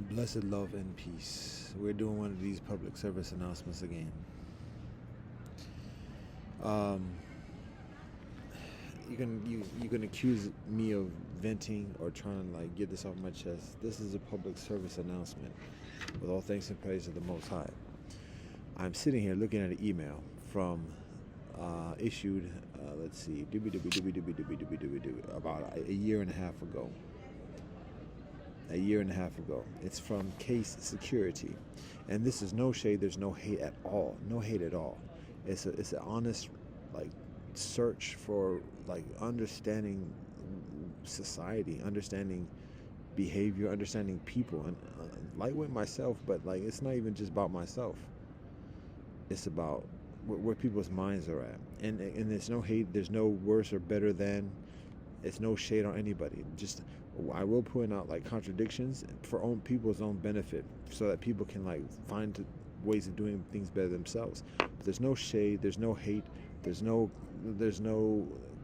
Blessed love and peace. We're doing one of these public service announcements again. Um, you can accuse me of venting or trying to like get this off my chest. This is a public service announcement. With all thanks and praise to the Most High. I'm sitting here looking at an email from issued. Let's see, about a year and a half ago. A year and a half ago. It's from Case Security, and this is no shade. There's no hate at all. No hate at all. It's an honest like search for like understanding society, understanding behavior, understanding people, and lightweight myself. But like it's not even just about myself. It's about where people's minds are at, and there's no hate. There's no worse or better than. It's no shade on anybody. Just I will point out like contradictions for own people's own benefit, so that people can like find ways of doing things better themselves. But there's no shade. There's no hate. There's no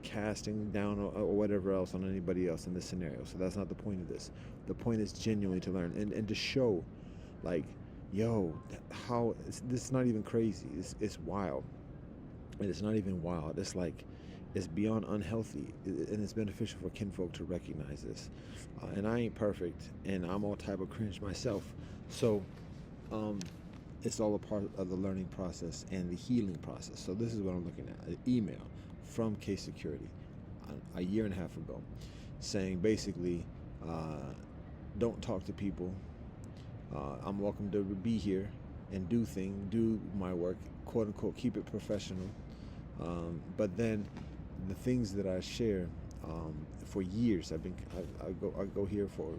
casting down or whatever else on anybody else in this scenario. So that's not the point of this. The point is genuinely to learn and to show, like, yo, how this is not even crazy. It's wild, and it's not even wild. It's like it's beyond unhealthy, and it's beneficial for kinfolk to recognize this. And I ain't perfect, and I'm all type of cringe myself. So, um, it's all a part of the learning process and the healing process. So this is what I'm looking at: an email from Case Security a year and a half ago, saying basically, don't talk to people. I'm welcome to be here and do my work, quote unquote, keep it professional. But then the things that I share for years, I go here for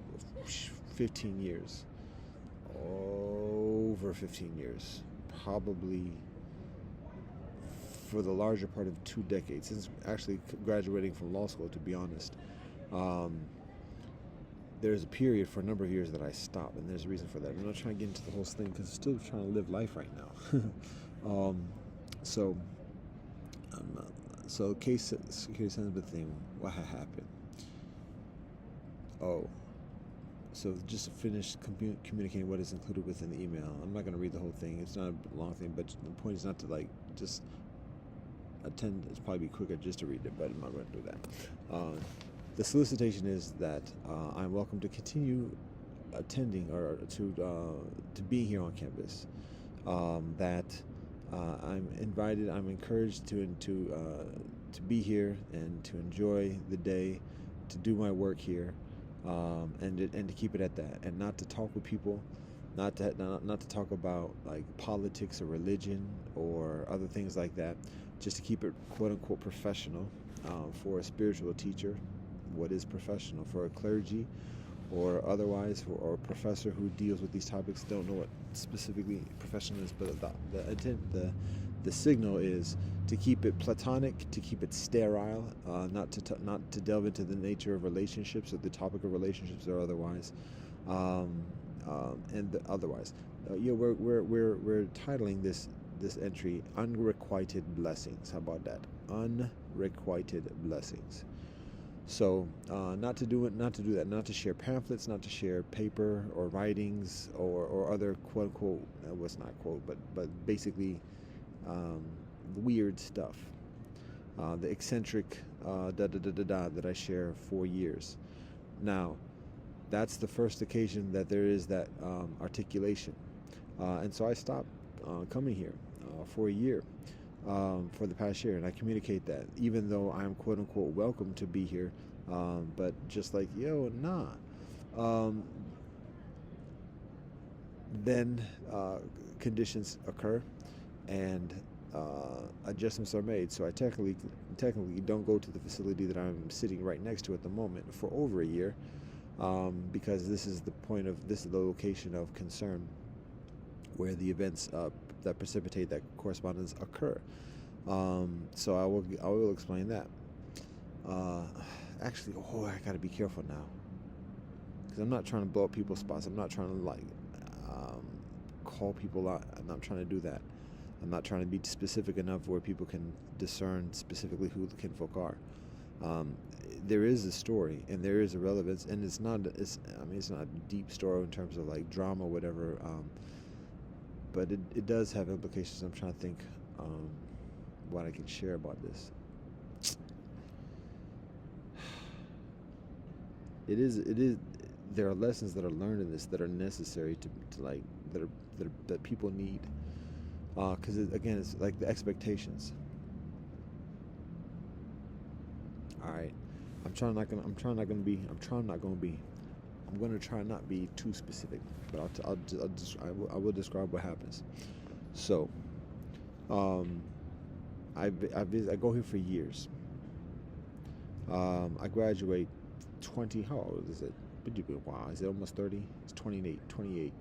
15 years, over 15 years, probably for the larger part of 2 decades since actually graduating from law school. To be honest, um, there's a period for a number of years that I stopped, and there's a reason for that. I'm not trying to get into the whole thing because I'm still trying to live life right now. um, so So Case Security sends the thing. What had happened? Oh, so just to finish communicating what is included within the email. I'm not going to read the whole thing. It's not a long thing, but the point is not to like just attend. It's probably be quicker just to read it, but I'm not going to do that. The solicitation is that I'm welcome to continue attending or to be here on campus. That I'm invited. I'm encouraged to be here and to enjoy the day, to do my work here, and to keep it at that, and not to talk with people, not to talk about like politics or religion or other things like that. Just to keep it quote unquote professional for a spiritual teacher. What is professional for a clergy? Or otherwise, or a professor who deals with these topics. Don't know what specifically professional is, but the intent, the signal is to keep it platonic, to keep it sterile, not to delve into the nature of relationships or the topic of relationships or otherwise, otherwise. We're titling this entry "Unrequited Blessings." How about that? Unrequited blessings. So, not to do that, not to share pamphlets, not to share paper or writings or other quote unquote, what's not quote, but basically um, weird stuff, the eccentric that I share for years. Now, that's the first occasion that there is that articulation, and so I stopped coming here for a year. For the past year, and I communicate that, even though I'm quote unquote welcome to be here, but just like nah. Um, then conditions occur, and adjustments are made. So I technically don't go to the facility that I'm sitting right next to at the moment for over a year, because this is the location of concern where the events that precipitate that correspondence occur. So I will explain that. Actually, I gotta be careful now, because I'm not trying to blow up people's spots. I'm not trying to like call people out. I'm not trying to do that. I'm not trying to be specific enough where people can discern specifically who the kinfolk are. Um, there is a story and there is a relevance, and it's not. It's not a deep story in terms of like drama, or whatever. But it does have implications. I'm trying to think um, what I can share about this. It is there are lessons that are learned in this that are necessary to like that people need, because again, it's like the expectations. All right, I'm not gonna be I'm gonna try not be too specific, but I will describe what happens. So um I go here for years. I graduate 20. How old is it? Wow, is it almost 30? It's 28, 28,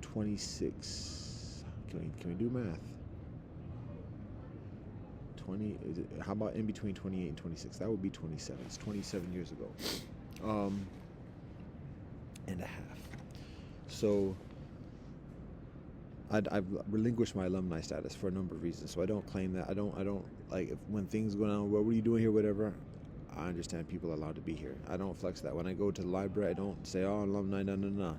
26. Can we do math? 20. How about in between 28 and 26? That would be 27. It's 27 years ago, um, and a half. So I've relinquished my alumni status for a number of reasons. So I don't claim that. I don't like if, when things go down. Well, what are you doing here? Whatever. I understand people are allowed to be here. I don't flex that. When I go to the library, I don't say, "Oh, alumni." No, no, no.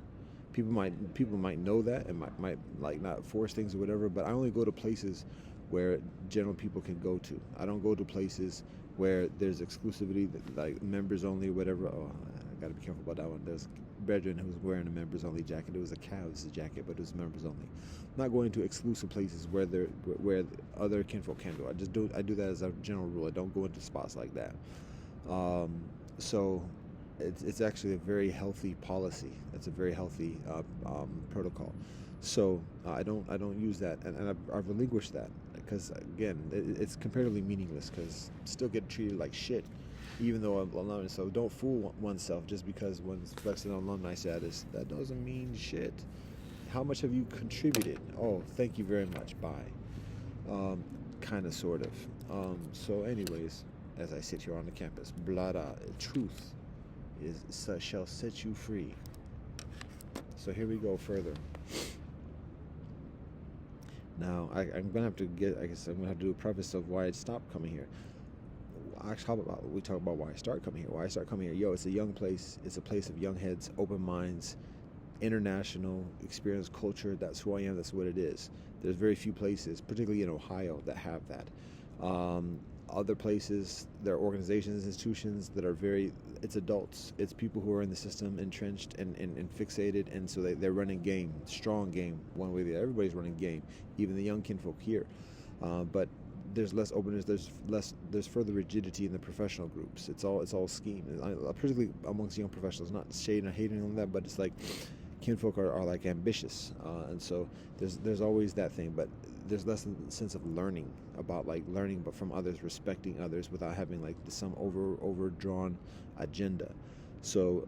People might know that and might like not force things or whatever. But I only go to places where general people can go to. I don't go to places where there's exclusivity, like members only, whatever. Oh, I gotta be careful about that one. There's a brethren who was wearing a members only jacket. It was a Cavs jacket, but it was members only. I'm not going to exclusive places where other kinfolk can go. I do that as a general rule. I don't go into spots like that. Um, so it's actually a very healthy policy. It's a very healthy protocol. So I don't use that, and I've relinquished that because again it's comparatively meaningless because still get treated like shit, even though I'm alumni. So don't fool oneself just because one's flexing on alumni status. That doesn't mean shit. How much have you contributed? Oh, thank you very much. Bye. Kind of, sort of. So, anyways, as I sit here on the campus, blada, truth shall set you free. So here we go further. Now, I'm gonna have to get. I guess I'm gonna have to do a preface of why I stopped coming here. Actually, how about we talk about why I start coming here? Why I start coming here? Yo, it's a young place. It's a place of young heads, open minds, international experience, culture. That's who I am. That's what it is. There's very few places, particularly in Ohio, that have that. Other places, there are organizations, institutions that are it's adults. It's people who are in the system, entrenched and fixated, and so they're running game, strong game, one way or the other. Everybody's running game, even the young kinfolk here. But there's less openness, there's further rigidity in the professional groups. It's all scheme, particularly amongst young professionals. Not shading or hating on that, but it's like kinfolk are like ambitious, and so there's always that thing, but there's less sense of learning about like learning, but from others, respecting others without having like some overdrawn agenda. So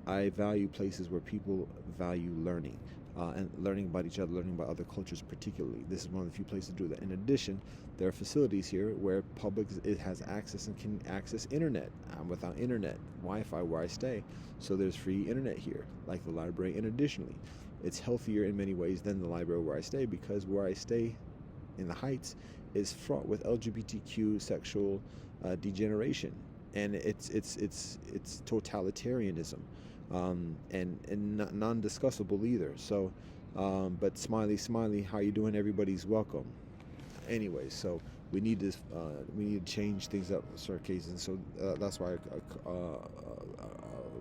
I value places where people value learning, and learning about each other, learning about other cultures particularly. This is one of the few places to do that. In addition, there are facilities here where public it has access and can access internet. Without internet, Wi-Fi where I stay, so there's free internet here, like the library. And additionally, it's healthier in many ways than the library where I stay, because where I stay in the Heights is fraught with LGBTQ sexual degeneration, and it's totalitarianism, and not non-discussable either. So, but smiley, how you doing? Everybody's welcome. Anyway, so we need to change things up in certain cases. So that's why I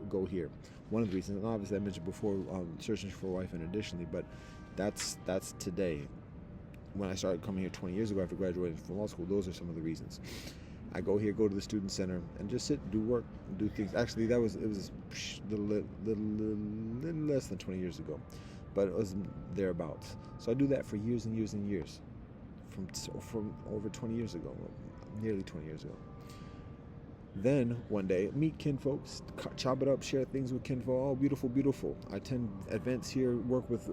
go here. One of the reasons, and obviously I mentioned before, searching for a wife, and additionally, but that's today. When I started coming here 20 years ago after graduating from law school, those are some of the reasons. I go here, go to the student center, and just sit, do work, do things. Actually, it was a little less than 20 years ago, but it was thereabouts. So I do that for years and years and years, from over 20 years ago, nearly 20 years ago. Then one day, meet kinfolks, chop it up, share things with kinfolk. Oh, beautiful, beautiful. I attend events here, work with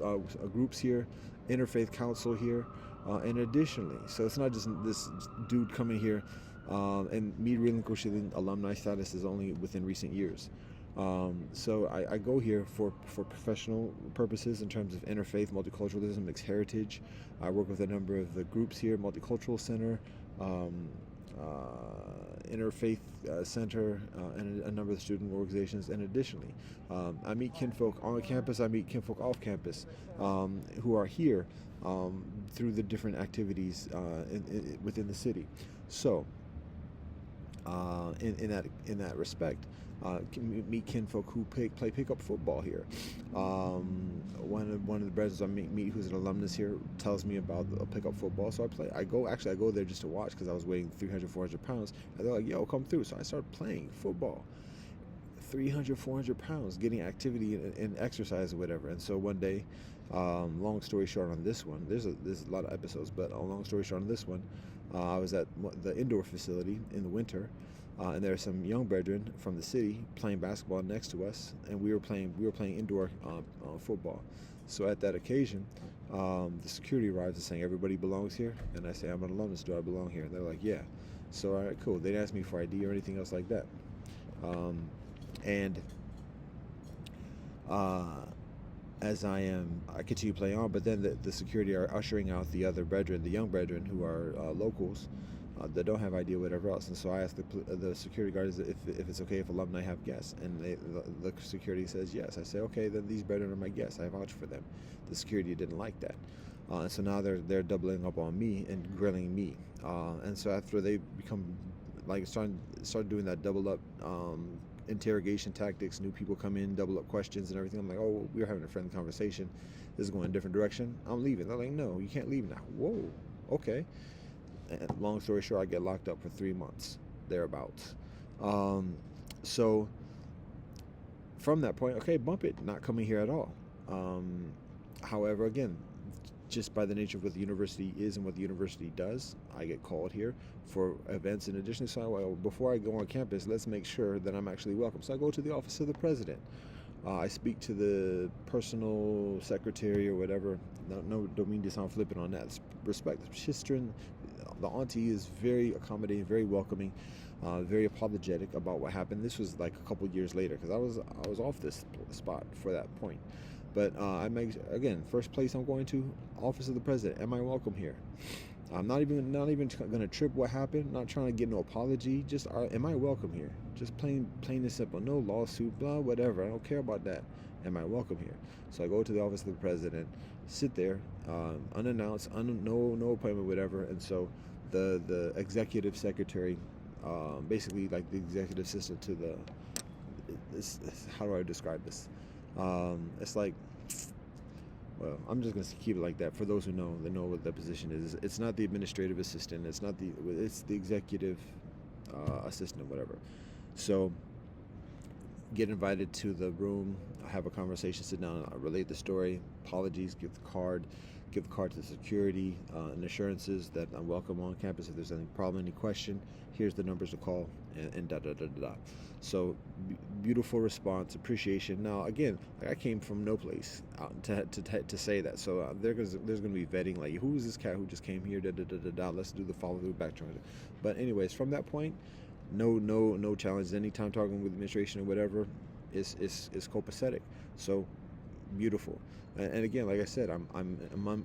groups here, interfaith council here, and additionally, so it's not just this dude coming here, and me relinquishing alumni status is only within recent years. So I go here for professional purposes in terms of interfaith, multiculturalism, mixed heritage. I work with a number of the groups here, Multicultural Center, interfaith center and a number of student organizations. And additionally, I meet kinfolk on campus, I meet kinfolk off campus who are here through the different activities within the city. So, in that respect, meet kinfolk who play pickup football here. One of the brothers I meet who's an alumnus here tells me about pickup football, so I go there just to watch because I was weighing 300, 400 pounds, and they're like, "Yo, come through." So I started playing football. 300, 400 pounds, getting activity and exercise or whatever. And so one day, long story short on this one, there's a lot of episodes, but a long story short on this one, I was at the indoor facility in the winter, and there were some young brethren from the city playing basketball next to us, and we were playing indoor football. So at that occasion, the security arrives and saying, "Everybody belongs here?" And I say, "I'm an alumnus. Do I belong here?" And they're like, "Yeah." So all right, cool. They didn't ask me for ID or anything else like that. And as I continue playing on, but then the security are ushering out the other brethren, the young brethren who are locals that don't have ID or whatever else. And so I asked the security guards if it's okay if alumni have guests, and the security says yes. I say, okay, then these brethren are my guests. I vouch for them. The security didn't like that. And so now they're doubling up on me and grilling me. And so after they become like start doing that double up interrogation tactics, new people come in, double up questions and everything. I'm like, oh, we're having a friendly conversation. This is going a different direction. I'm leaving. They're like, no, you can't leave now. Whoa, okay. And long story short, I get locked up for 3 months, thereabouts. So from that point, okay, bump it, not coming here at all. However, again, just by the nature of what the university is and what the university does, I get called here for events in addition. So before I go on campus, let's make sure that I'm actually welcome. So I go to the office of the president. I speak to the personal secretary or whatever. No, don't mean to sound flippant on that. Respect. Shistrin, the auntie, is very accommodating, very welcoming, very apologetic about what happened. This was like a couple years later because I was off this spot for that point. But I make, again, first place I'm going to, office of the president. Am I welcome here? I'm not even going to trip what happened. Not trying to get no apology. Just am I welcome here? Just plain and simple. No lawsuit, blah, whatever. I don't care about that. Am I welcome here? So I go to the office of the president, sit there, unannounced, no appointment, whatever. And so the executive secretary, basically like the executive assistant to how do I describe this? It's like, well, I'm just going to keep it like that. For those who know, they know what the position is. It's not the administrative assistant. It's the executive assistant or whatever. So get invited to the room, have a conversation, sit down, relate the story, apologies, give the card to the security, and assurances that I'm welcome on campus. If there's any problem, any question, here's the numbers to call, and da da da da da. So beautiful response, appreciation. Now again, I came from no place to say that. So there's going to be vetting, like, who is this cat who just came here? Da da da da da. Let's do the follow through, backtrack. But anyways, from that point, no challenges. Anytime talking with administration or whatever is copacetic. So beautiful. And again, like I said, I'm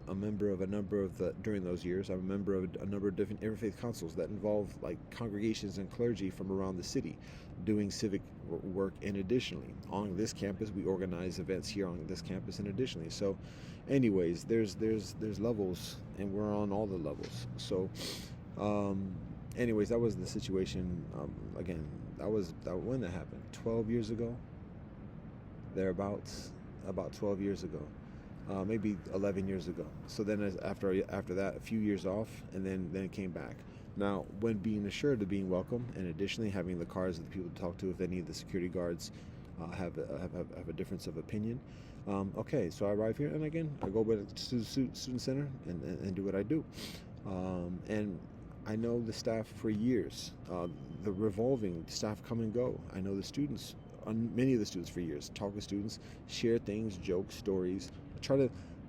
a member of a number of during those years, I'm a member of a number of different interfaith councils that involve like congregations and clergy from around the city doing civic work. And additionally, on this campus, we organize events here on this campus. And additionally, so anyways, there's levels, and we're on all the levels. So anyways, that was the situation. Again, when that happened, 12 years ago, thereabouts, about 12 years ago, maybe 11 years ago. So then after that, a few years off, and then it came back. Now, when being assured of being welcome, and additionally having the cards of the people to talk to if any of the security guards have a difference of opinion. Okay, so I arrive here, and again, I go back to the student center and do what I do. And I know the staff for years. The revolving staff come and go. I know the students, many of the students for years. Talk with students, share things, jokes, stories.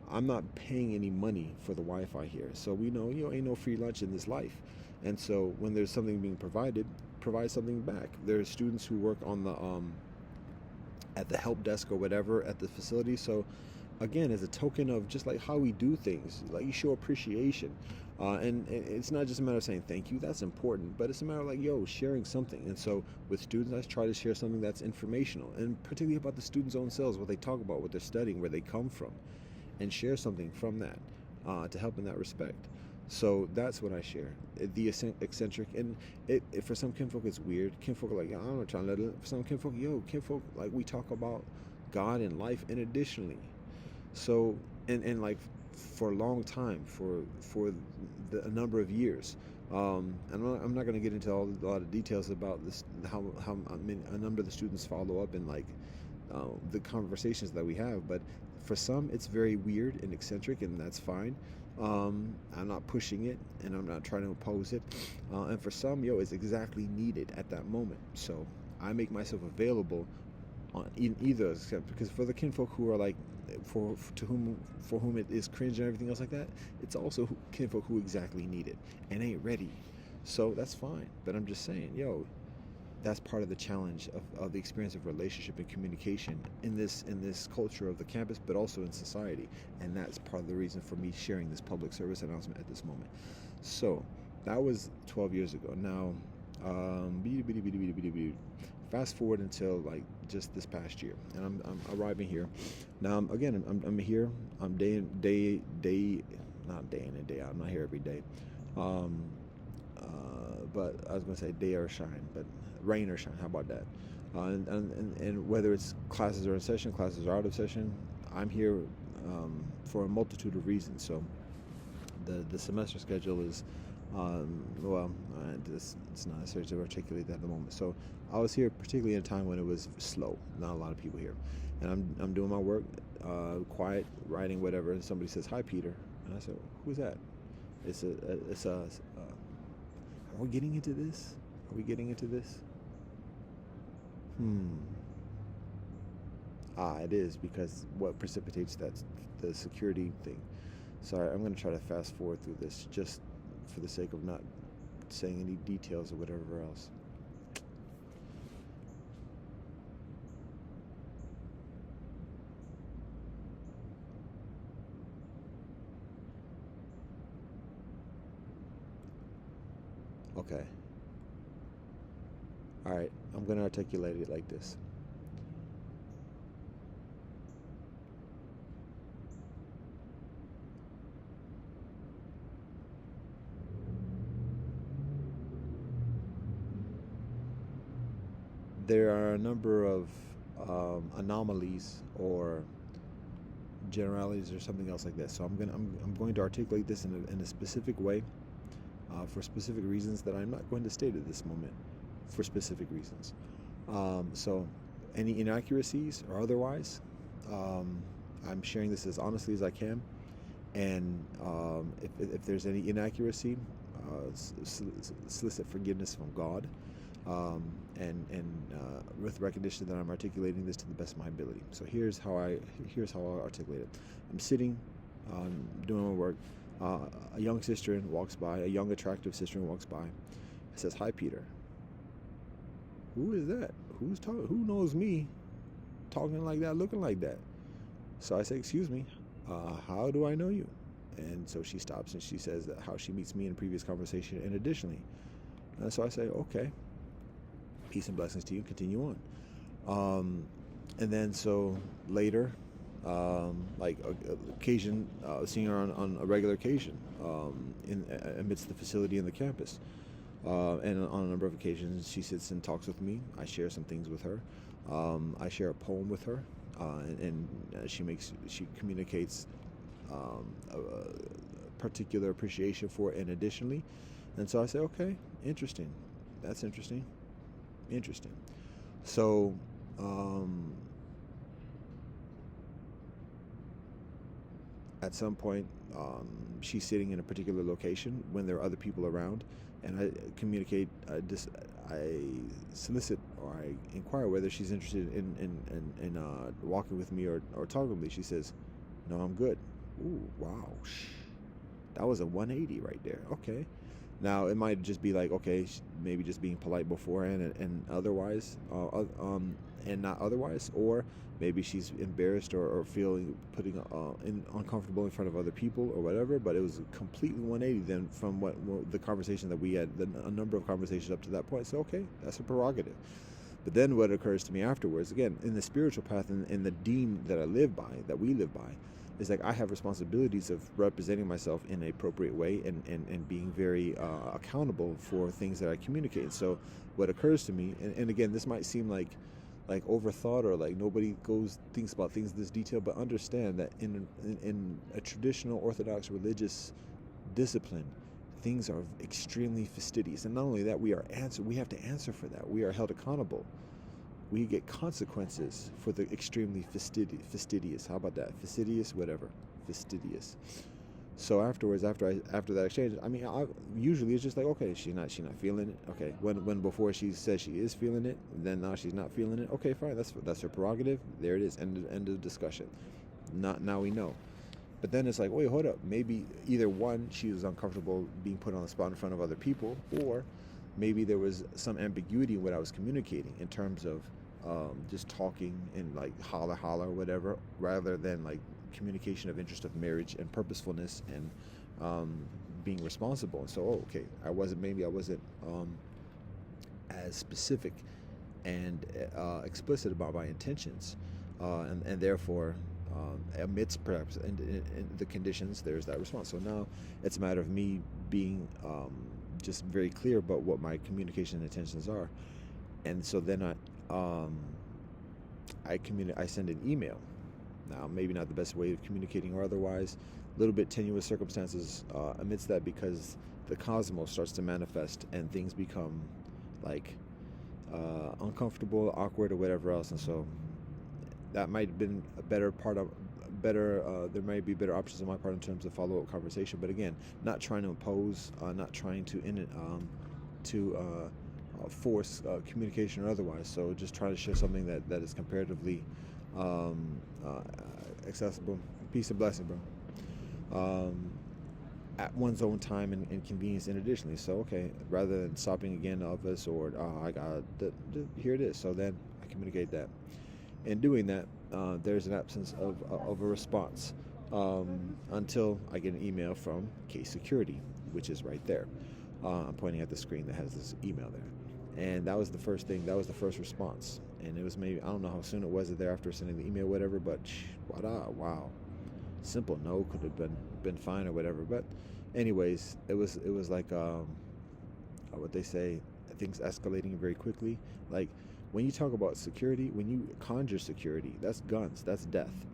I'm not paying any money for the Wi-Fi here, so we know ain't no free lunch in this life. And so when there's something being provided, provide something back. There's students who work on the at the help desk or whatever at the facility. So again, as a token of just like how we do things, like you show appreciation. And it's not just a matter of saying thank you, that's important, but it's a matter of like, yo, sharing something. And so with students, I try to share something that's informational, and particularly about the students' own selves, what they talk about, what they're studying, where they come from, and share something from that to help in that respect. So that's what I share. The eccentric, and for some kinfolk it's weird. Kinfolk are like, I'm not trying to let it. For some kinfolk, yo, kinfolk, like we talk about God and life, and additionally, so and like for a long time, for a number of years. I'm not going to get into a lot of details about this, how I mean, a number of the students follow up in like the conversations that we have, but for some it's very weird and eccentric, and that's fine. I'm not pushing it, and I'm not trying to oppose it. And for some, yo, it's exactly needed at that moment. So I make myself available in either, because for the kinfolk who are like, for whom it is cringe and everything else like that, it's also kinfolk who exactly need it and ain't ready. So that's fine. But I'm just saying, yo, that's part of the challenge of the experience of relationship and communication in this culture of the campus, but also in society. And that's part of the reason for me sharing this public service announcement at this moment. So that was 12 years ago. Now, fast forward until like just this past year, and I'm arriving here. Now I'm here. I'm not day in and day out. I'm not here every day. Um, but I was going to say day or shine, but rain or shine. How about that? And whether it's classes are in session, classes are out of session, I'm here for a multitude of reasons. So the semester schedule is, it's not necessary to articulate that at the moment. So I was here particularly in a time when it was slow, not a lot of people here, and I'm doing my work, quiet, writing, whatever. And somebody says, "Hi, Peter," and I said, "Who's that?" Are we getting into this? Are we getting into this? It is, because what precipitates that's the security thing. Sorry, I'm going to try to fast forward through this just for the sake of not saying any details or whatever else. Okay. All right. I'm going to articulate it like this. There are a number of anomalies or generalities or something else like that. So I'm going to articulate this in a specific way, for specific reasons that I'm not going to state at this moment, for specific reasons. So any inaccuracies or otherwise, I'm sharing this as honestly as I can. And if there's any inaccuracy, solicit forgiveness from God, and with recognition that I'm articulating this to the best of my ability. So here's how I articulate it. I'm sitting, doing my work. A young sister walks by. A young, attractive sister walks by. Says, "Hi, Peter." Who is that? Who's talking? Who knows me? Talking like that, looking like that. So I say, "Excuse me. How do I know you?" And so she stops and she says that how she meets me in a previous conversation, and additionally. And so I say, "Okay. Peace and blessings to you. Continue on." And then so later, like occasion, seeing her on a regular occasion, amidst the facility and the campus. And on a number of occasions, she sits and talks with me. I share some things with her. I share a poem with her, and she communicates a particular appreciation for it, and additionally. And so I say, okay, interesting. That's interesting. Interesting. So, at some point, she's sitting in a particular location when there are other people around, and I communicate, I solicit or I inquire whether she's interested in walking with me or talking with me. She says, "No, I'm good." Ooh, wow. That was a 180 right there. Okay. Now it might just be like, okay, maybe just being polite beforehand and otherwise, and not otherwise, or maybe she's embarrassed or feeling putting uncomfortable in front of other people or whatever. But it was completely 180 then from what the conversation that we had, a number of conversations up to that point. So okay, that's a prerogative. But then what occurs to me afterwards, again, in the spiritual path and in the deen that I live by, that we live by, is like I have responsibilities of representing myself in an appropriate way and being very accountable for things that I communicate. So what occurs to me, and again, this might seem like overthought or like nobody thinks about things in this detail, but understand that in a traditional Orthodox religious discipline, things are extremely fastidious, and not only that, we have to answer for that. We are held accountable. We get consequences for the extremely fastidious. How about that? Fastidious, whatever. Fastidious. So afterwards, after that exchange, I mean, usually it's just like, okay, she's not feeling it. Okay, when before she says she is feeling it, then now she's not feeling it. Okay, fine, that's her prerogative. There it is. End of discussion. Now we know. But then it's like, wait, hold up. Maybe either one, she was uncomfortable being put on the spot in front of other people, or maybe there was some ambiguity in what I was communicating in terms of just talking and like holla or whatever, rather than like communication of interest of marriage and purposefulness and being responsible. And so, okay, I wasn't as specific and explicit about my intentions, and therefore amidst perhaps in the conditions, there's that response. So now it's a matter of me being just very clear about what my communication intentions are, and so then I send an email. Now, maybe not the best way of communicating or otherwise, a little bit tenuous circumstances amidst that, because the cosmos starts to manifest and things become like uncomfortable, awkward, or whatever else. And so that might have been there might be better options on my part in terms of follow-up conversation. But again, not trying to impose, not trying to force communication or otherwise. So just trying to share something that is comparatively accessible. Peace and blessing, bro. At one's own time and convenience, and additionally. So okay, rather than stopping again of us or I got here it is. So then I communicate that. In doing that, there's an absence of a response until I get an email from Case Security, which is right there. I'm pointing at the screen that has this email there, and that was the first thing. That was the first response, and it was maybe, I don't know how soon it was thereafter sending the email, whatever. But wow, simple no could have been fine or whatever. But anyways, it was like what they say, things escalating very quickly. Like, when you talk about security, when you conjure security, that's guns, that's death,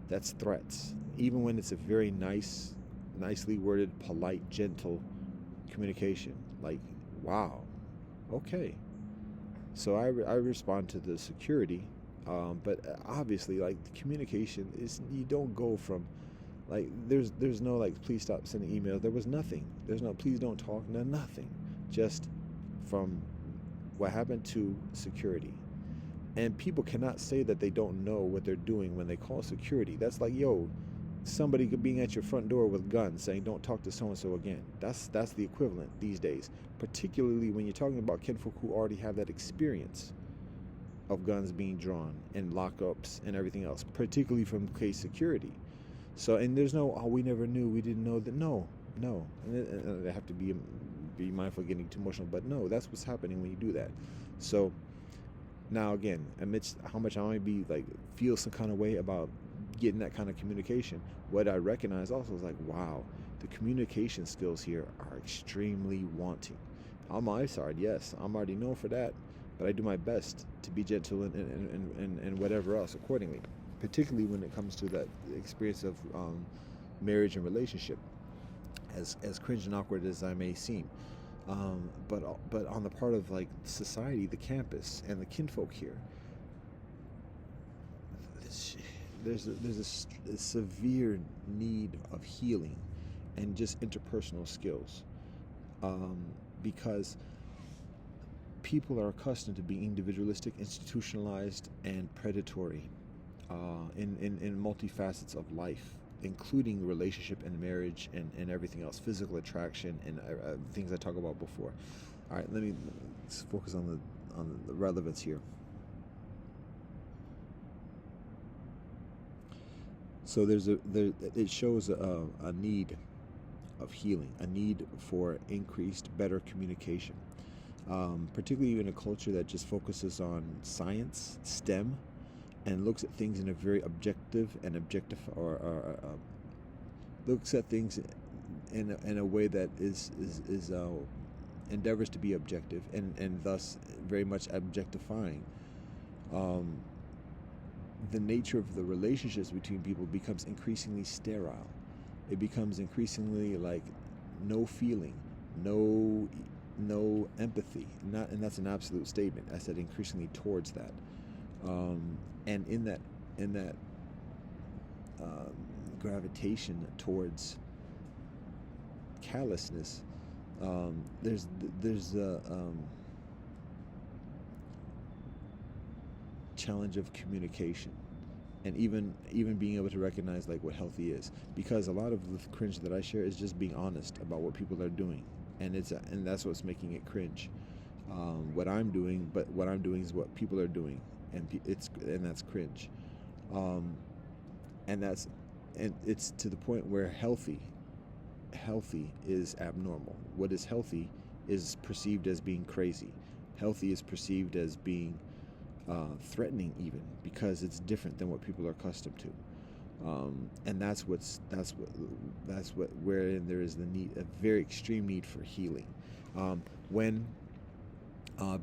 that's threats. Even when it's a very nicely worded, polite, gentle communication. Like, wow, okay. So I respond to the security, but obviously, like, the communication is, you don't go from, like, there's no like, please stop sending emails. There was nothing. There's no please don't talk. No, nothing. Just from what happened to security. And people cannot say that they don't know what they're doing when they call security. That's like, yo, somebody being at your front door with guns saying don't talk to so-and-so again. That's the equivalent these days, particularly when you're talking about kinfolk who already have that experience of guns being drawn and lockups and everything else, particularly from Case Security. So, and there's no, oh, we never knew, we didn't know that. No. And I have to be mindful of getting too emotional, but no, that's what's happening when you do that. So now again, amidst how much I might be like, feel some kind of way about getting that kind of communication, what I recognize also is like, wow, the communication skills here are extremely wanting. On my side, yes, I'm already known for that, but I do my best to be gentle and whatever else accordingly, particularly when it comes to that experience of marriage and relationship, as cringe and awkward as I may seem. But on the part of like society, the campus, and the kinfolk here, there's a severe need of healing and just interpersonal skills, because people are accustomed to being individualistic, institutionalized, and predatory in multifacets of life, including relationship and marriage and everything else, physical attraction and things I talked about before. All right, let's focus on the relevance here. So it shows a need of healing, a need for increased, better communication, particularly in a culture that just focuses on science, STEM, and looks at things in a very objective and looks at things in a way that is endeavors to be objective and thus very much objectifying. The nature of the relationships between people becomes increasingly sterile. It becomes increasingly like no feeling, no empathy. And that's an absolute statement. I said increasingly towards that. And in that gravitation towards callousness, there's a challenge of communication, and even being able to recognize like what healthy is, because a lot of the cringe that I share is just being honest about what people are doing, and that's what's making it cringe. What I'm doing is what people are doing, and that's cringe, and it's to the point where healthy is abnormal. What is healthy is perceived as being crazy. Healthy is perceived as being threatening, even because it's different than what people are accustomed to, and that's wherein there is a very extreme need for healing. When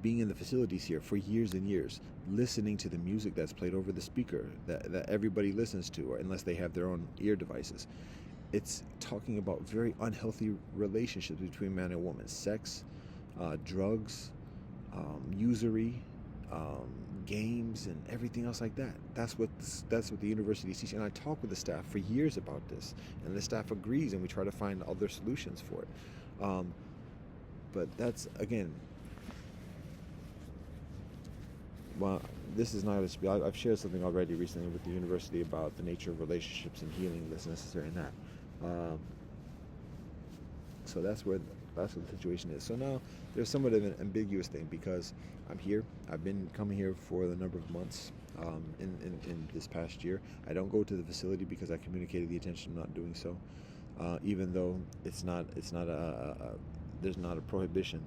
being in the facilities here for years and years, listening to the music that's played over the speaker that everybody listens to, or unless they have their own ear devices, it's talking about very unhealthy relationships between man and woman, sex, drugs, usury, games, and everything else like that. That's what the university is teaching. And I talk with the staff for years about this, and the staff agrees, and we try to find other solutions for it. But that's, again, well, this is not a spiel. I've shared something already recently with the university about the nature of relationships and healing that's necessary in that. So that's what the situation is. So now there's somewhat of an ambiguous thing, because I'm here. I've been coming here for a number of months. In this past year, I don't go to the facility because I communicated the intention of not doing so. Even though there's not a prohibition.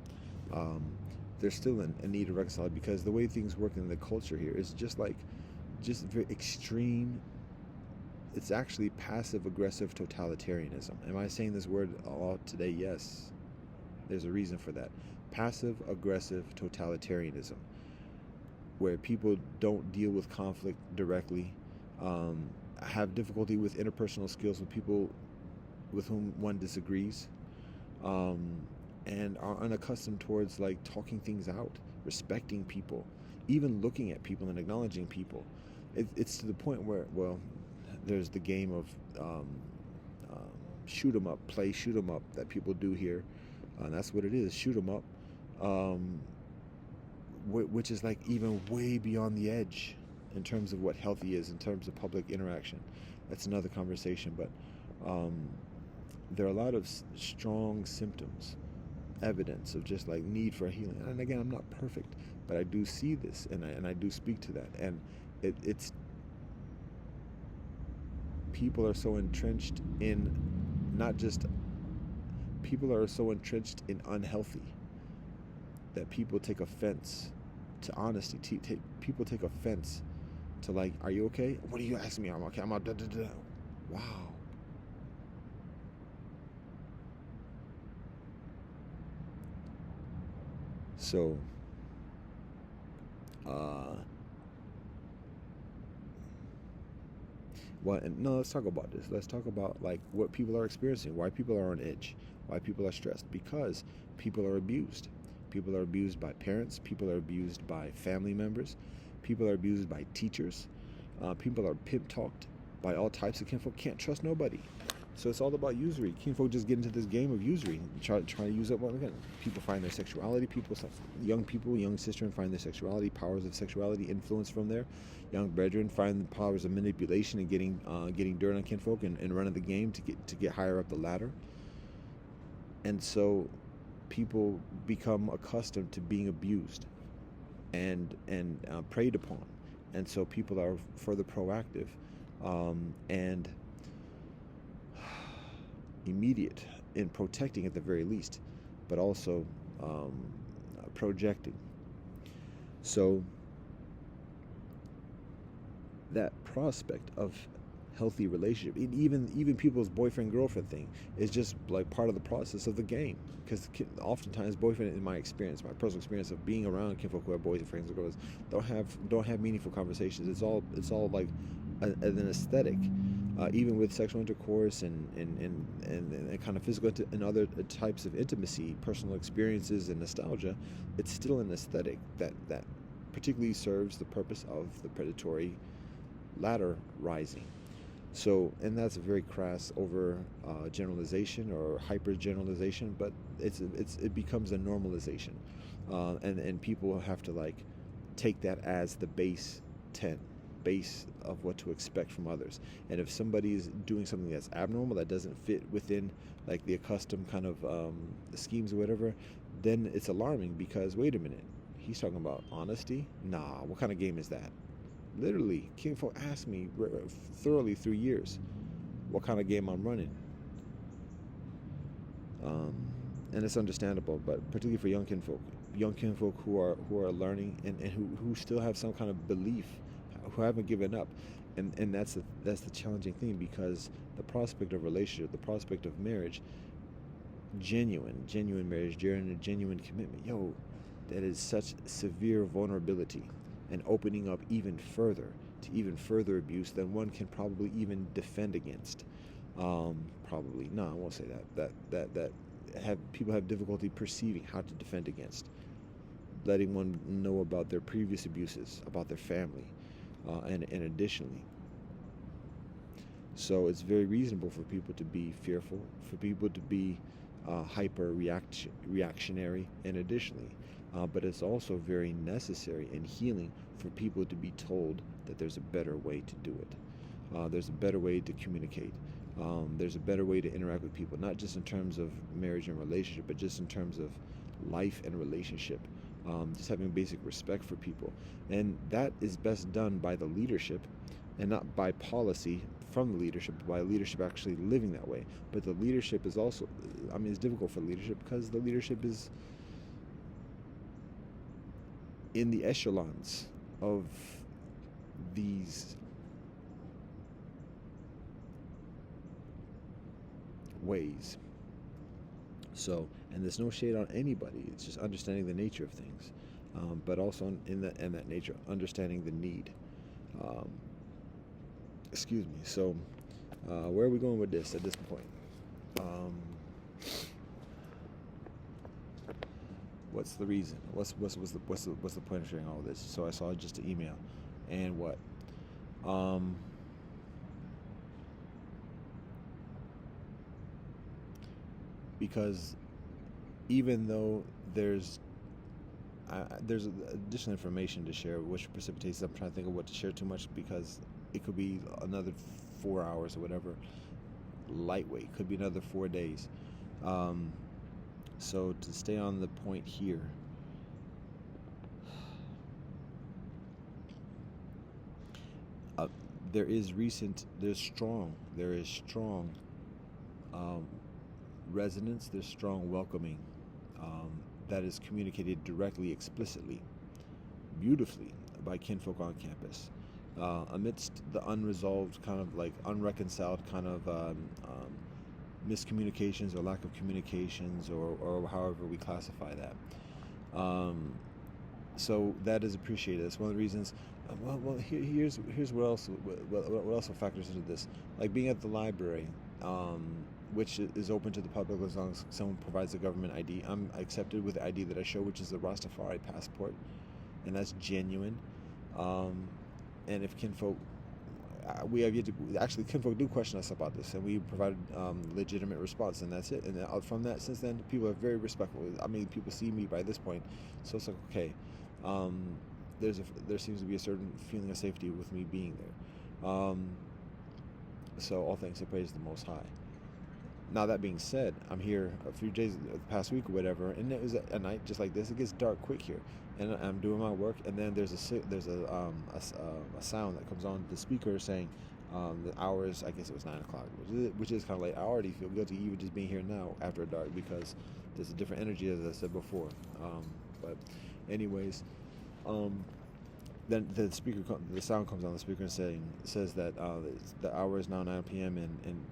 There's still a need to reconcile, because the way things work in the culture here is just very extreme. It's actually passive-aggressive totalitarianism. Am I saying this word a lot today? Yes. There's a reason for that. Passive-aggressive totalitarianism, where people don't deal with conflict directly, have difficulty with interpersonal skills with people with whom one disagrees, and are unaccustomed towards like talking things out, respecting people, even looking at people and acknowledging people. It's to the point where, well, there's the game of shoot 'em up, play shoot 'em up that people do here. That's what it is, shoot 'em up, which is like even way beyond the edge in terms of what healthy is, in terms of public interaction. That's another conversation, but there are a lot of strong symptoms, evidence of just like need for healing. And again, I'm not perfect, but I do see this, and I do speak to that. And it's people are so entrenched in unhealthy that people take offense to honesty. People take offense to like, are you okay? What are you asking me? I'm okay. I'm out. Da, da, da. Wow. So, let's talk about this. Let's talk about like what people are experiencing, why people are on edge, why people are stressed, because people are abused. People are abused by parents. People are abused by family members. People are abused by teachers. People are pimp talked by all types of kinfolk. Can't trust nobody. So it's all about usury. Kinfolk just get into this game of usury, try to use up. Well, again, people find their sexuality. Young people, young sisters find their sexuality, powers of sexuality, influence from there. Young brethren find the powers of manipulation and getting dirt on kinfolk and running the game to get higher up the ladder. And so people become accustomed to being abused and preyed upon, and so people are further proactive and immediate in protecting at the very least, but also projecting. So that prospect of healthy relationship, and even people's boyfriend girlfriend thing, is just like part of the process of the game. Because oftentimes boyfriend, in my experience, my personal experience of being around kinfolk who have boys and friends or girls, don't have meaningful conversations. It's all like an aesthetic. Even with sexual intercourse and kind of physical and other types of intimacy, personal experiences and nostalgia, it's still an aesthetic that particularly serves the purpose of the predatory ladder rising. So, and that's a very crass over generalization or hyper generalization, but it becomes a normalization, and people have to like take that as the base of what to expect from others. And if somebody is doing something that's abnormal, that doesn't fit within like the accustomed kind of schemes or whatever, then it's alarming, because wait a minute, he's talking about honesty? Nah, what kind of game is that? Literally, kinfolk asked me thoroughly through years what kind of game I'm running. And it's understandable, but particularly for young kinfolk who are learning and who still have some kind of belief, who haven't given up, and that's the challenging thing, because the prospect of relationship, the prospect of marriage, genuine marriage, genuine commitment, that is such severe vulnerability and opening up even further to even further abuse than one can probably even defend against. Probably no, I won't say that people have difficulty perceiving how to defend against, letting one know about their previous abuses, about their family. And additionally, so it's very reasonable for people to be fearful, for people to be hyper reactionary, and additionally, but it's also very necessary and healing for people to be told that there's a better way to do it. There's a better way to communicate. There's a better way to interact with people, not just in terms of marriage and relationship, but just in terms of life and relationship. Just having basic respect for people. And that is best done by the leadership, and not by policy from the leadership, but by leadership actually living that way. But the leadership is also, it's difficult for leadership because the leadership is in the echelons of these ways. So, and there's no shade on anybody. It's just understanding the nature of things, but also in that nature, understanding the need. Excuse me. So, where are we going with this at this point? What's the reason? What's the point of sharing all of this? So I saw just an email, and what? Because even though there's additional information to share, which precipitates, I'm trying to think of what to share too much, because it could be another 4 hours or whatever. Lightweight could be another 4 days. So to stay on the point here, there is strong resonance, there's strong welcoming that is communicated directly, explicitly, beautifully by kinfolk on campus, amidst the unresolved, kind of like unreconciled kind of miscommunications or lack of communications, or however we classify that. So that is appreciated. That's one of the reasons. Here's what else factors into this. Like being at the library, which is open to the public as long as someone provides a government ID. I'm accepted with the ID that I show, which is the Rastafari passport, and that's genuine. And if kinfolk we have yet to actually. Kinfolk do question us about this, and we provided legitimate response, and that's it. And from that, since then, people are very respectful. I mean, people see me by this point, so it's like okay. Um, there seems to be a certain feeling of safety with me being there. So all thanks and praise to the Most High. Now that being said, I'm here a few days, the past week or whatever, and it was a night just like this. It gets dark quick here, and I'm doing my work, and then there's a sound that comes on the speaker saying the hours. I guess it was 9 o'clock, which is kind of late. I already feel guilty even just being here now after dark because there's a different energy, as I said before. But anyways, then the sound comes on the speaker and says that the hour is now 9 p.m. and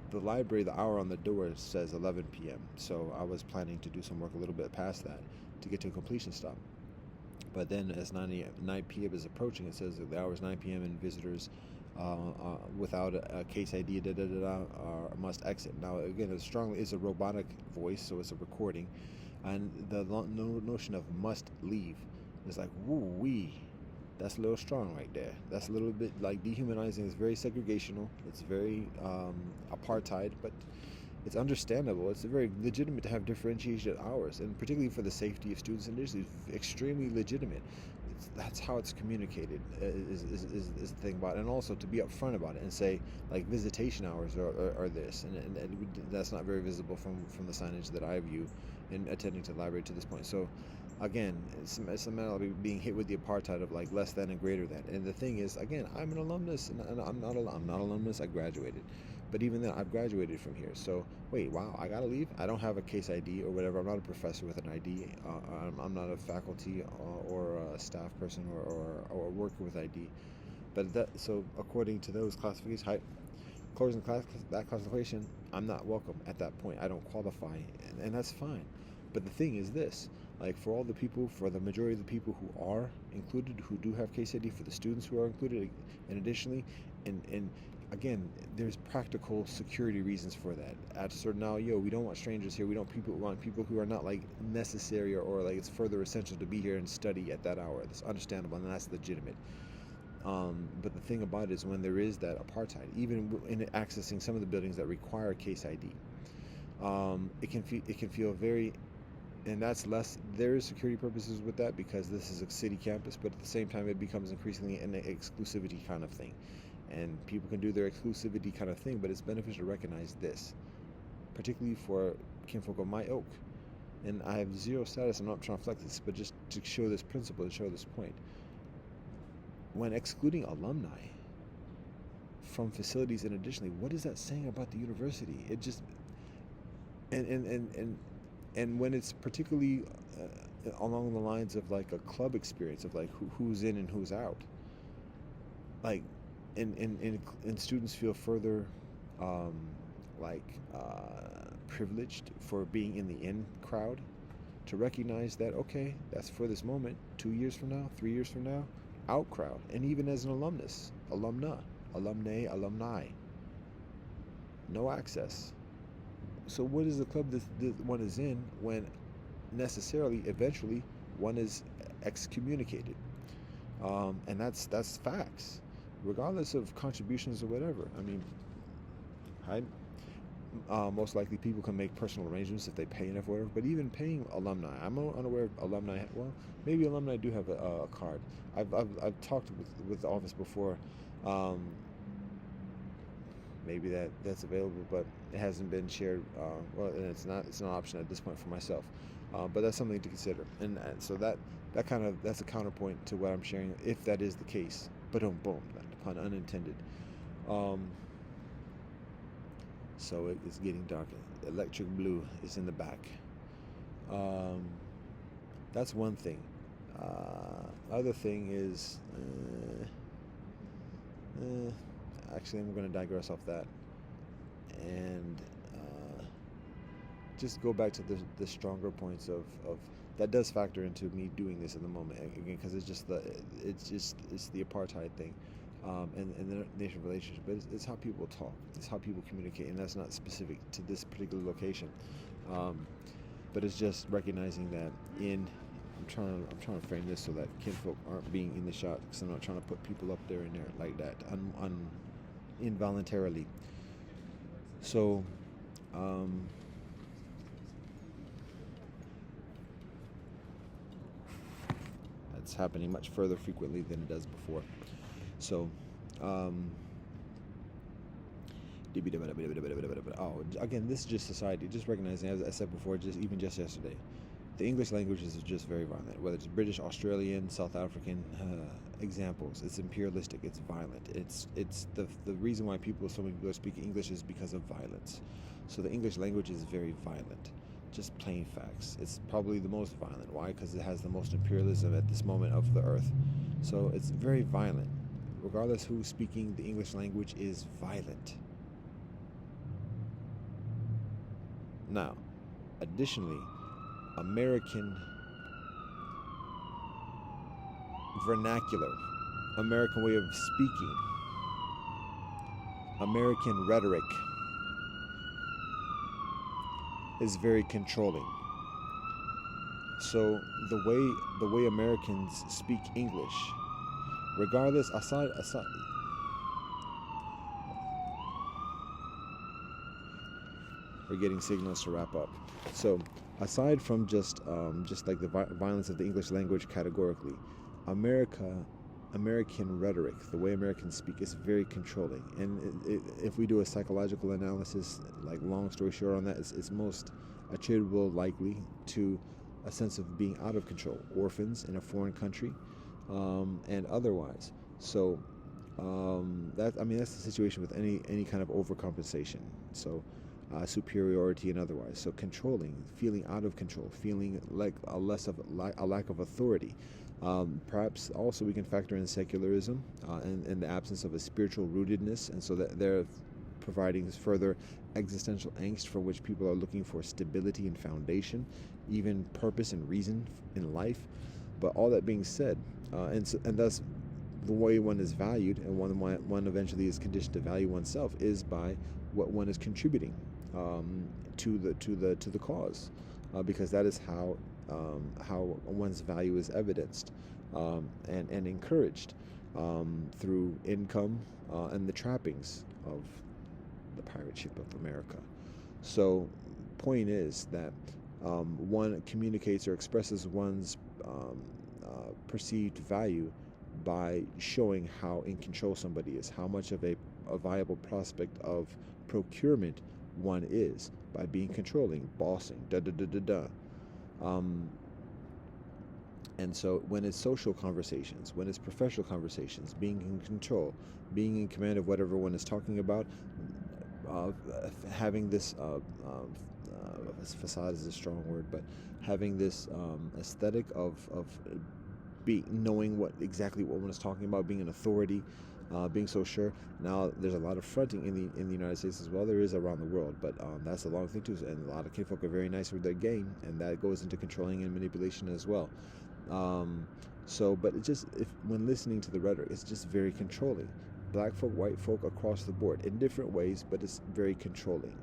the library, the hour on the door says 11 p.m. So I was planning to do some work a little bit past that to get to a completion stop. But then as 9 p.m. is approaching, it says that the hour is 9 p.m. and visitors without a case ID must exit. Now again, it's a robotic voice, so it's a recording, and the notion of must leave is like woo-wee. That's a little strong right there. That's a little bit like dehumanizing. It's very segregational. It's very apartheid, but it's understandable. It's very legitimate to have differentiated hours, and particularly for the safety of students and teachers, it's extremely legitimate. That's how it's communicated is the thing about it. And also to be upfront about it and say like visitation hours are this, and that's not very visible from the signage that I view in attending to the library to this point. So again, it's a matter of being hit with the apartheid of like less than and greater than. And the thing is, again, I'm an alumnus, and I'm not alumnus. I graduated, but even then, I've graduated from here. So wait, wow, I gotta leave. I don't have a case ID or whatever. I'm not a professor with an ID. I'm not a faculty or a staff person or a worker with ID. But so according to those classifications, closing that classification, I'm not welcome at that point. I don't qualify, and that's fine. But the thing is this. Like for the majority of the people who are included, who do have case ID, for the students who are included, and additionally, and again, there's practical security reasons for that. At a certain now, we don't want strangers here. We want people who are not like necessary or like it's further essential to be here and study at that hour. That's understandable and that's legitimate. But the thing about it is when there is that apartheid, even in accessing some of the buildings that require case ID, it can feel very. And that's less, there is security purposes with that because this is a city campus, but at the same time it becomes increasingly an exclusivity kind of thing. And people can do their exclusivity kind of thing, but it's beneficial to recognize this, particularly for kinfolk of my ilk. And I have zero status, I'm not trying to flex this, but just to show this principle, to show this point. When excluding alumni from facilities and additionally, what is that saying about the university? It just, and when it's particularly along the lines of like a club experience of like who's in and who's out, like and students feel further privileged for being in the in crowd, to recognize that okay, that's for this moment. 2 years from now, 3 years from now, out crowd. And even as an alumni, no access. So what is the club that one is in when necessarily, eventually, one is excommunicated? And that's facts, regardless of contributions or whatever. I mean, most likely people can make personal arrangements if they pay enough or whatever, but even paying alumni, I'm unaware of alumni. Well, maybe alumni do have a card. I've talked with the office before. Maybe that's available, but it hasn't been shared. Well, and it's not an option at this point for myself. But that's something to consider, and so that's a counterpoint to what I'm sharing, if that is the case. But boom, pun unintended. So it's getting dark. Electric blue is in the back. That's one thing. Other thing is. Actually, I'm going to digress off that and just go back to the stronger points of that does factor into me doing this at the moment again, because it's the apartheid thing and the nation relationship. But it's how people talk, it's how people communicate, and that's not specific to this particular location. But it's just recognizing that in I'm trying to frame this so that kinfolk aren't being in the shot, because I'm not trying to put people up there in there like that involuntarily. So, um, it's happening much further frequently than it does before. So, um, oh, again, this is just society. Just recognizing, as I said before, just yesterday, the English language is just very violent. Whether it's British, Australian, South African examples, it's imperialistic. It's violent. It's the reason why so many people are speaking English is because of violence. So the English language is very violent. Just plain facts. It's probably the most violent. Why? Because it has the most imperialism at this moment of the earth. So it's very violent. Regardless who's speaking, the English language is violent. Now, additionally, American vernacular, American way of speaking, American rhetoric is very controlling. So the way Americans speak English, regardless, aside, we're getting signals to wrap up. So aside from just like the violence of the English language categorically, American rhetoric, the way Americans speak, is very controlling. And if we do a psychological analysis, like long story short on that, it's most attributable likely to a sense of being out of control, orphans in a foreign country, and otherwise. So that's the situation with any kind of overcompensation. So superiority and otherwise. So controlling, feeling out of control, feeling like a lack of authority. Perhaps also we can factor in secularism and the absence of a spiritual rootedness, and so that they're providing further existential angst for which people are looking for stability and foundation, even purpose and reason in life. But all that being said, and thus the way one is valued and one eventually is conditioned to value oneself is by what one is contributing to the cause, because that is how one's value is evidenced and encouraged through income and the trappings of the pirate ship of America. So, point is that one communicates or expresses one's perceived value by showing how in control somebody is, how much of a viable prospect of procurement one is, by being controlling, bossing, and so when it's social conversations, when it's professional conversations, being in control, being in command of whatever one is talking about, having this facade is a strong word, but having this aesthetic of knowing exactly what one is talking about, being an authority, being so sure. Now, there's a lot of fronting in the United States as well. There is around the world, but that's a long thing too. And a lot of kinfolk are very nice with their game, and that goes into controlling and manipulation as well. But it just, when listening to the rhetoric, it's just very controlling. Black folk, white folk, across the board in different ways, but it's very controlling.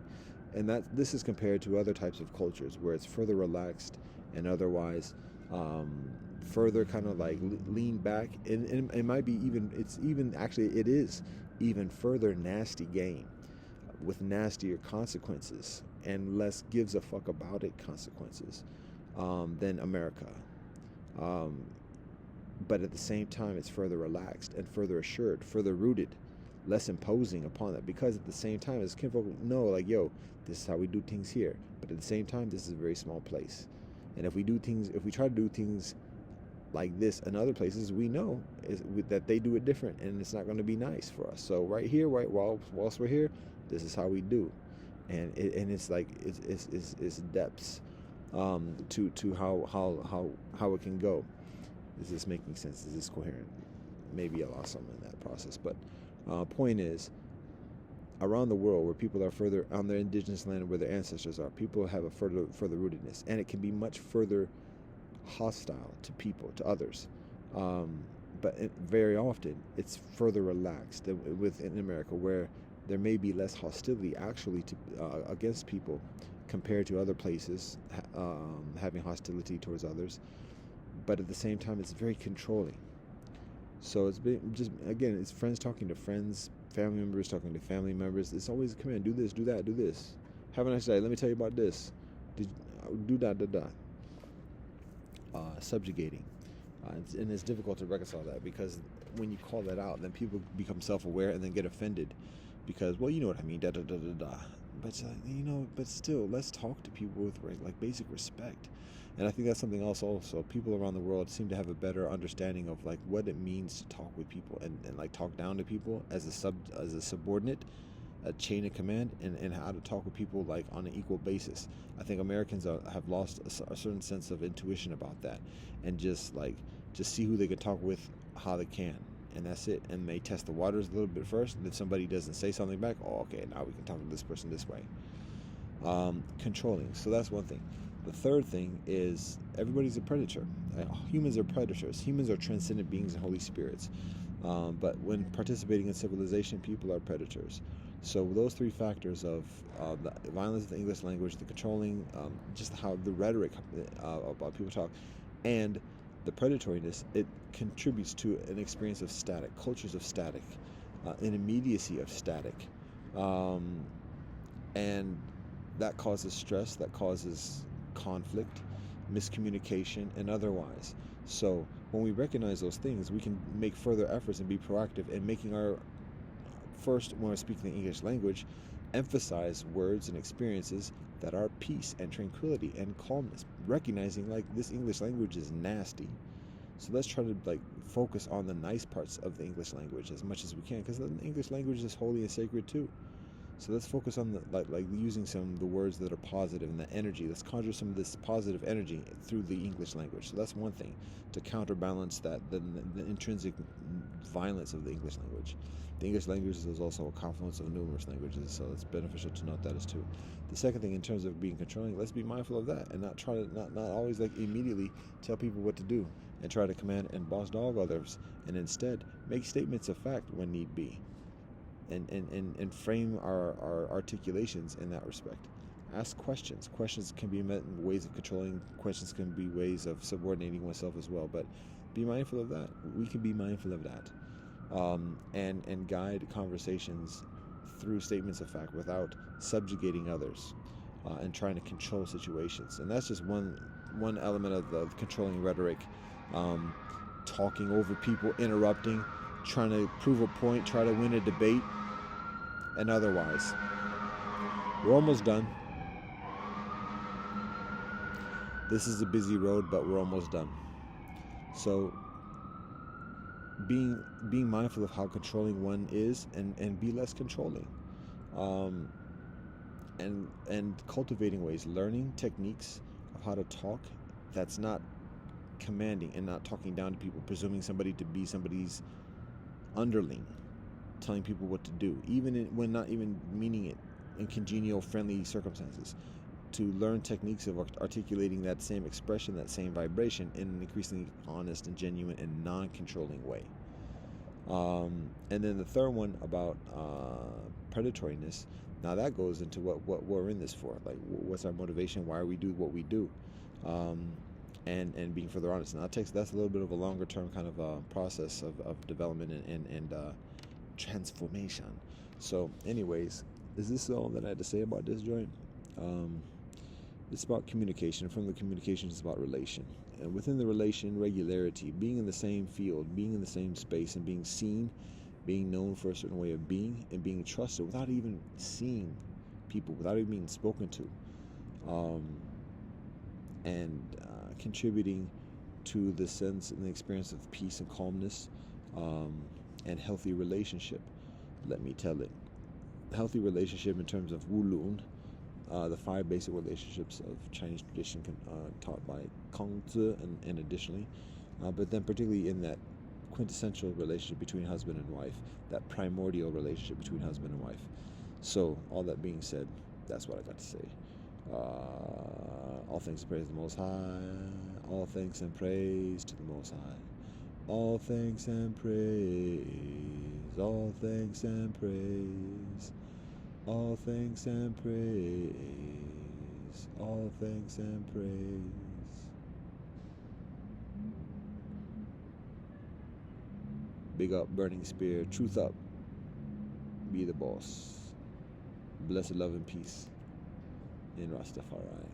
And this is compared to other types of cultures where it's further relaxed and otherwise further kind of like lean back, and it might be it is even further nasty game with nastier consequences and less gives a fuck about it consequences than America. But at the same time, it's further relaxed and further assured, further rooted, less imposing upon that, because at the same time, as kinfolk know, like, yo, this is how we do things here, but at the same time, this is a very small place, and if we try to do things like this in other places, we know that they do it different, and it's not going to be nice for us. So right here, whilst we're here, this is how we do, and it's like it's depths to how it can go. Is this making sense? Is this coherent? Maybe I lost something in that process, but point is, around the world where people are further on their indigenous land where their ancestors are, people have a further rootedness, and it can be much further hostile to people, to others, but very often it's further relaxed within America, where there may be less hostility actually to against people compared to other places having hostility towards others. but at the same time, it's very controlling. So it's been just, again, it's friends talking to friends, family members talking to family members. It's always, come in, do this, do that, do this. Have a nice day. Let me tell you about this. Did do that, da da. Subjugating, and it's difficult to reconcile that, because when you call that out, then people become self-aware and then get offended, because, well, you know what I mean, da da da da da. But but still, let's talk to people with like basic respect. And I think that's something else also. People around the world seem to have a better understanding of like what it means to talk with people, and like talk down to people as a subordinate, a chain of command, and how to talk with people like on an equal basis. I think Americans have lost a certain sense of intuition about that, and just see who they can talk with, how they can, and that's it. And they test the waters a little bit first, and if somebody doesn't say something back, oh, okay, now we can talk to this person this way. Controlling. So that's one thing. The third thing is everybody's a predator. Humans are predators. Humans are transcendent beings and holy spirits. But when participating in civilization, people are predators. So those three factors of the violence of the English language, the controlling, just how the rhetoric about people talk, and the predatoriness, it contributes to an experience of static, cultures of static, an immediacy of static. And that causes stress, that causes conflict, miscommunication, and otherwise. So when we recognize those things, we can make further efforts and be proactive in making our, first, when we're speaking the English language, emphasize words and experiences that are peace and tranquility and calmness, recognizing like this English language is nasty. So let's try to like focus on the nice parts of the English language as much as we can, because the English language is holy and sacred too. So let's focus on the like using some of the words that are positive and the energy. Let's conjure some of this positive energy through the English language. So that's one thing to counterbalance that the intrinsic violence of the English language. The English language is also a confluence of numerous languages, so it's beneficial to note that as too. The second thing, in terms of being controlling, let's be mindful of that and not try to not always like immediately tell people what to do and try to command and boss dog others, and instead make statements of fact when need be. And frame our articulations in that respect. Ask questions. Questions can be met in ways of controlling. Questions can be ways of subordinating oneself as well. But be mindful of that. We can be mindful of that, and guide conversations through statements of fact without subjugating others, and trying to control situations. And that's just one element of the controlling rhetoric. Talking over people, interrupting, trying to prove a point, try to win a debate, and otherwise. We're almost done. This is a busy road, but we're almost done. So being mindful of how controlling one is, and be less controlling. And cultivating ways, learning techniques of how to talk that's not commanding and not talking down to people, presuming somebody to be somebody's underling, telling people what to do, even when not even meaning it, in congenial, friendly circumstances. To learn techniques of articulating that same expression, that same vibration, in an increasingly honest and genuine and non-controlling way. And then the third one about predatoriness. Now that goes into what we're in this for. Like, what's our motivation? Why we do what we do? And being further honest. Now that's a little bit of a longer term kind of process of development and transformation. So anyways, is this all that I had to say about this joint? It's about communication. From the communication, it's about relation. And within the relation, regularity, being in the same field, being in the same space, and being seen, being known for a certain way of being, and being trusted without even seeing people, without even being spoken to. And contributing to the sense and the experience of peace and calmness, and healthy relationship. Let me tell it. Healthy relationship in terms of Wulun, the 5 basic relationships of Chinese tradition taught by Kongzi, and additionally, but then particularly in that quintessential relationship between husband and wife, that primordial relationship between husband and wife. So all that being said, that's what I got to say. All thanks and praise to the Most High. All thanks and praise to the Most High. All thanks and praise. All thanks and praise. All thanks and praise. All thanks and praise. Big up, Burning Spear. Truth up. Be the boss. Blessed love and peace in Rastafari.